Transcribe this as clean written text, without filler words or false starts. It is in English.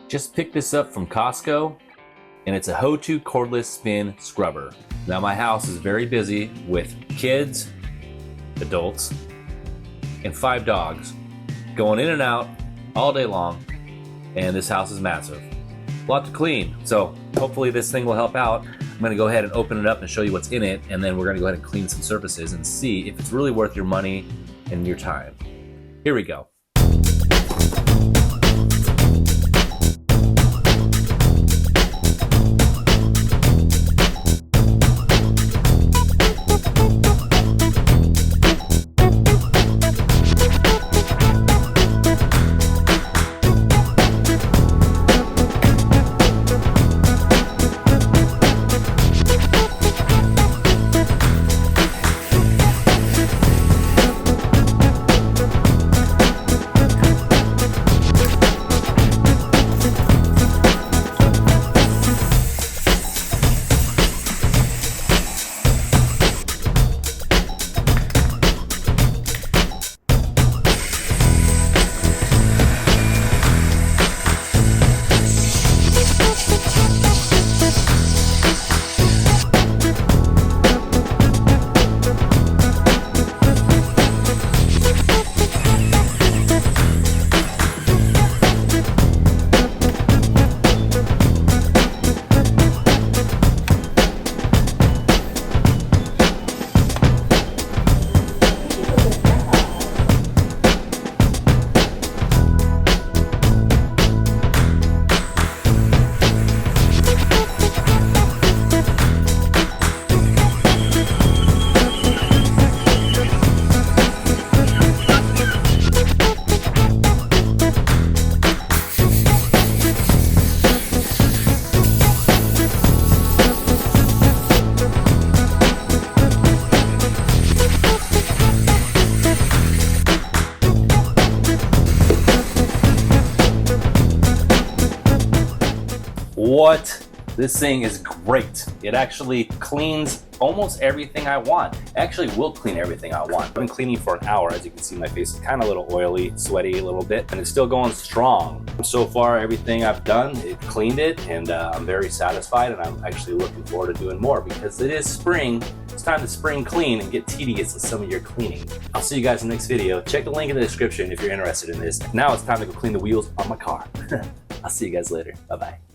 Just picked this up from Costco, and it's a HOTO Cordless Spin Scrubber. Now my house is very busy with kids, adults, and 5 dogs going in and out all day long, and this house is massive. A lot to clean, so hopefully this thing will help out. I'm gonna go ahead and open it up and show you what's in it, and then we're gonna go ahead and clean some surfaces and see if it's really worth your money and your time. Here we go. What? This thing is great. It actually cleans almost everything I want. Actually will clean everything I want. I've been cleaning for an hour. As you can see, my face is kind of a little oily, sweaty a little bit, and it's still going strong. So far, everything I've done, it cleaned it, and I'm very satisfied, and I'm actually looking forward to doing more because it is spring. It's time to spring clean and get tedious with some of your cleaning. I'll see you guys in the next video. Check the link in the description if you're interested in this. Now it's time to go clean the wheels on my car. I'll see you guys later. Bye-bye.